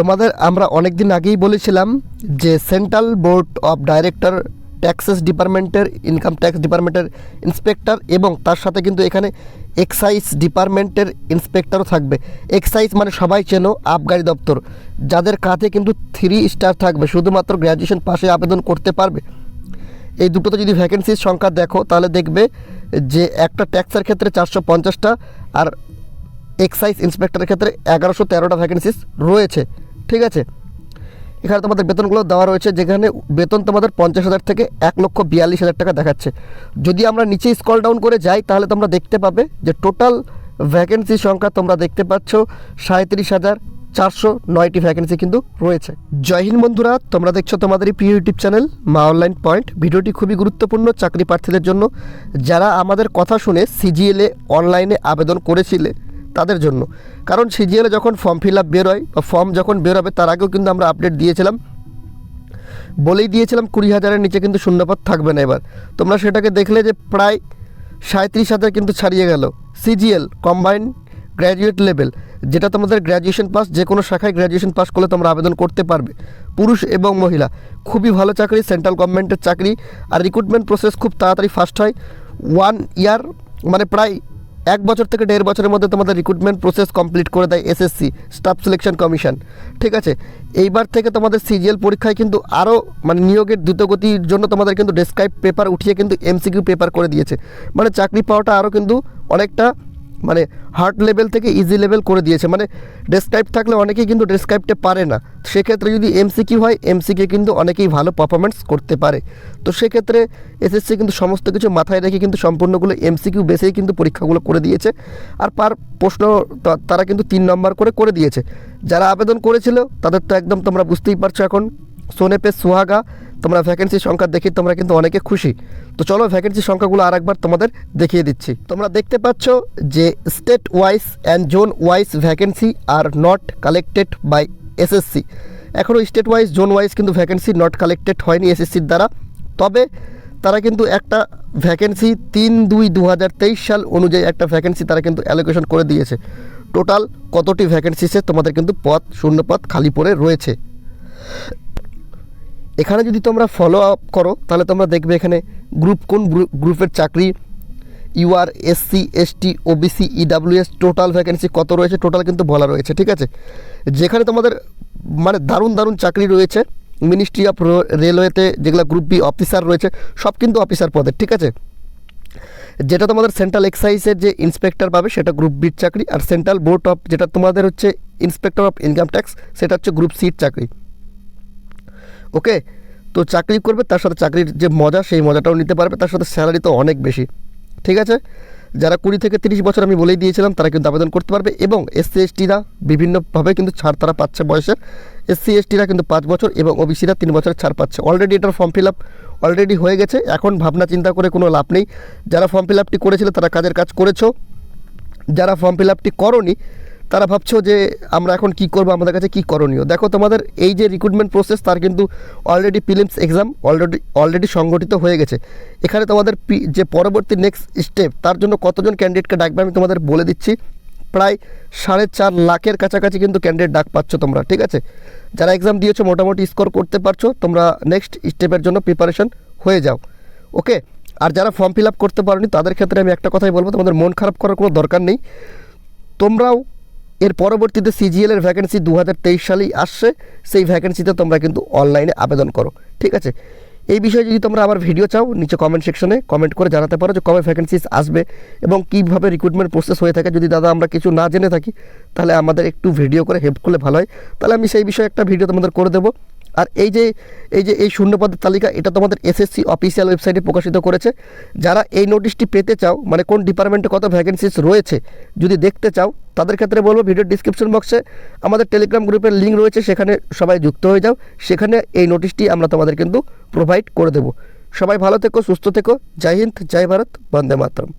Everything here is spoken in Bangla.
তোমাদের আমরা অনেক দিন আগেই বলেছিলাম যে central board of director taxes ডিপার্টমেন্টের ইনকাম ট্যাক্স ডিপার্টমেন্টের ইন্সপেক্টর এবং তার সাথে কিন্তু এখানে এক্সাইজ ডিপার্টমেন্টের ইন্সপেক্টরও থাকবে। এক্সাইজ মানে সবাই চেনো, আবগারি দপ্তর, যাদের কাঁধে কিন্তু 3 স্টার থাকবে, শুধুমাত্র গ্র্যাজুয়েশন পাশে আবেদন করতে পারবে। এই দুটোতে যদি ভ্যাকেন্সির সংখ্যা দেখো তাহলে দেখবে যে একটা ট্যাক্সের ক্ষেত্রে 450টা আর এক্সাইজ ইন্সপেক্টরের ক্ষেত্রে 1113টা ভ্যাকেন্সিস রয়েছে। ঠিক আছে, এখানে তোমাদের বেতনগুলো দেওয়া রয়েছে, যেখানে বেতন তোমাদের 50,000 থেকে 1,42,000 টাকা দেখাচ্ছে। যদি আমরা নিচে স্ক্রল ডাউন করে যাই তাহলে তোমরা দেখতে পাবে যে টোটাল ভ্যাকেন্সি সংখ্যা তোমরা দেখতে পাচ্ছ 37,409টি ভ্যাকেন্সি কিন্তু রয়েছে। জয় হিন্দ বন্ধুরা, তোমরা দেখছো তোমাদের এই প্রিয় ইউটিউব চ্যানেল মা অনলাইন পয়েন্ট। ভিডিওটি খুবই গুরুত্বপূর্ণ চাকরি প্রার্থীদের জন্য, যারা আমাদের কথা শুনে সিজিএলে অনলাইনে আবেদন করেছিলে তাদের জন্য। কারণ সিজিএলে যখন ফর্ম ফিল আপ বেরোয় বা ফর্ম যখন বেরোবে তার আগেও কিন্তু আমরা আপডেট দিয়েছিলাম, বলেই দিয়েছিলাম 20,000-এর নিচে কিন্তু শূন্যপদ থাকবে না। এবার তোমরা সেটাকে দেখলে যে প্রায় 37,000 কিন্তু ছাড়িয়ে গেল। সিজিএল কম্বাইন্ড গ্র্যাজুয়েট লেভেল, যেটা তোমাদের গ্র্যাজুয়েশন পাস, যে কোনো শাখায় গ্র্যাজুয়েশন পাস করলে তোমরা আবেদন করতে পারবে, পুরুষ এবং মহিলা। খুবই ভালো চাকরি, সেন্ট্রাল গভর্নমেন্টের চাকরি। আর রিক্রুটমেন্ট প্রসেস খুব তাড়াতাড়ি ফাস্ট হয়। 1 ইয়ার মানে প্রায় 1 বছর থেকে 1.5 বছরের মধ্যে তোমাদের রিক্রুটমেন্ট প্রসেস কমপ্লিট করে দেয় এসএসসি, স্টাফ সিলেকশন কমিশন। ঠিক আছে, এইবার থেকে তোমাদের সিজিএল পরীক্ষায় কিন্তু আরও মানে নিয়োগের দ্রুতগতির জন্য তোমাদের কিন্তু ডেসক্রাইব পেপার উঠিয়ে কিন্তু এমসিকিউ পেপার করে দিয়েছে। মানে চাকরি পাওয়াটা আরও কিন্তু অনেকটা মানে হার্ড লেভেল থেকে ইজি লেভেল করে দিয়েছে। মানে ডেসক্রাইব থাকলে অনেকেই কিন্তু ডেসক্রাইবটা পারে না, সেক্ষেত্রে যদি এমসিকিউ হয় এমসিকিউ কিন্তু অনেকেই ভালো পারফরমেন্স করতে পারে। তো সেক্ষেত্রে এসএসসি কিন্তু সমস্ত কিছু মাথায় রেখে কিন্তু সম্পূর্ণগুলো এমসিকিউ বেসেই কিন্তু পরীক্ষাগুলো করে দিয়েছে। আর পার প্রশ্ন তারা কিন্তু 3 নম্বর করে দিয়েছে। যারা আবেদন করেছিল তাদের তো একদম তোমরা বুঝতেই পারছো এখন সোনে পে সুহাগা। তোমরা ভ্যাকেন্সির সংখ্যা দেখে তোমরা কিন্তু অনেকে খুশি। তো চলো ভ্যাকেন্সির সংখ্যাগুলো আরেকবার তোমাদের দেখিয়ে দিচ্ছি। তোমরা দেখতে পাচ্ছ যে state wise and zone wise vacancy are not collected by SSC. এখনও স্টেট ওয়াইজ জোন ওয়াইজ কিন্তু ভ্যাকেন্সি নট কালেক্টেড হয়নি এসএসসির দ্বারা। তবে তারা কিন্তু একটা ভ্যাকেন্সি 3/2/2023 সাল অনুযায়ী একটা ভ্যাকেন্সি তারা কিন্তু অ্যালোকেশন করে দিয়েছে। টোটাল কতটি ভ্যাকেন্সিসে তোমাদের কিন্তু শূন্য পদ খালি পড়ে রয়েছে। এখানে যদি তোমরা ফলো আপ করো তাহলে তোমরা দেখবে এখানে কোন গ্রুপের চাকরি, UR, SC, ST, OBC, EWS total vacancy কত রয়েছে টোটাল কিন্তু বলা রয়েছে। ঠিক আছে, যেখানে তোমাদের মানে দারুণ দারুণ চাকরি রয়েছে। মিনিস্ট্রি অফ রেলওয়েতে যেগুলো গ্রুপ বি অফিসার রয়েছে সব কিন্তু অফিসার পদের। ঠিক আছে, যেটা তোমাদের সেন্ট্রাল এক্সাইজের যে ইন্সপেক্টর পাবে সেটা গ্রুপ বির চাকরি, আর সেন্ট্রাল বোর্ড অফ যেটা তোমাদের হচ্ছে ইন্সপেক্টর অফ ইনকাম ট্যাক্স সেটা হচ্ছে গ্রুপ সির চাকরি। ওকে, তো চাকরি করবে, তার সাথে চাকরির যে মজা সেই মজাটাও নিতে পারবে, তার সাথে স্যালারি তো অনেক বেশি। ঠিক আছে, যারা 20 থেকে 30 বছর আমি বলেই দিয়েছিলাম তারা কিন্তু আবেদন করতে পারবে। এবং এসসি এসটিরা বিভিন্নভাবে কিন্তু ছাড় তারা পাচ্ছে বয়সের। এসসি এসটিরা কিন্তু 5 বছর এবং ওবিসিরা 3 বছরের ছাড় পাচ্ছে। অলরেডি এটার ফর্ম ফিল আপ অলরেডি হয়ে গেছে, এখন ভাবনা চিন্তা করে কোনো লাভ নেই। যারা ফর্ম ফিল আপটি করেছিল তারা কাজের কাজ করেছো, যারা ফর্ম ফিল আপটি করোনি তারা ভাবছো যে আমরা এখন কি করব, আমাদের কাছে কি করণীয়। দেখো তোমাদের এই যে রিক্রুটমেন্ট প্রসেস তার কিন্তু অলরেডি প্রিলিমস এক্সাম অলরেডি সংগঠিত হয়ে গেছে। এখানে তোমাদের যে পরবর্তী নেক্সট স্টেপ তার জন্য কতজন ক্যান্ডিডেটকে ডাকবে আমি তোমাদের বলে দিচ্ছি। প্রায় 4.5 লাখের কাছাকাছি কিন্তু ক্যান্ডিডেট ডাক পাচ্ছ তোমরা। ঠিক আছে, যারা এক্সাম দিয়েছো মোটামুটি স্কোর করতে পারছো, তোমরা নেক্সট স্টেপের জন্য প্রিপারেশন হয়ে যাও। ওকে, আর যারা ফর্ম ফিল আপ করতে পারোনি তাদের ক্ষেত্রে আমি একটা কথাই বলবো, তোমাদের মন খারাপ করার কোনো দরকার নেই। তোমরাও এর পরবর্তীতে সিজিএলের ভ্যাকেন্সি 2023 সালেই আসছে, সেই ভ্যাকেন্সিতে তোমরা কিন্তু অনলাইনে আবেদন করো। ঠিক আছে, এই বিষয়ে যদি তোমরা আমার ভিডিও চাও নিচে কমেন্ট সেকশনে কমেন্ট করে জানাতে পারো যে কবে ভ্যাকেন্সিস আসবে এবং কীভাবে রিক্রুটমেন্ট প্রসেস হয়ে থাকে। যদি দাদা আমরা কিছু না জেনে থাকি তাহলে আমাদের একটু ভিডিও করে হেল্প করলে ভালো হয়, তাহলে আমি সেই বিষয়ে একটা ভিডিও তোমাদের করে দেবো। আর এই শূন্যপদের তালিকা এটা তোমাদের এসএসসি অফিসিয়াল ওয়েবসাইটে প্রকাশিত করেছে। যারা এই নোটিশটি পেতে চাও, মানে কোন ডিপার্টমেন্টে কত ভ্যাকেন্সিস রয়েছে যদি দেখতে চাও, তাদের ক্ষেত্রে বলবো ভিডিওর ডিসক্রিপশন বক্সে আমাদের টেলিগ্রাম গ্রুপের লিঙ্ক রয়েছে, সেখানে সবাই যুক্ত হয়ে যাও। সেখানে এই নোটিশটি আমরা তোমাদের কিন্তু প্রোভাইড করে দেবো। সবাই ভালো থেকো, সুস্থ থেকো। জয় হিন্দ, জয় ভারত, বন্দে মাতরম।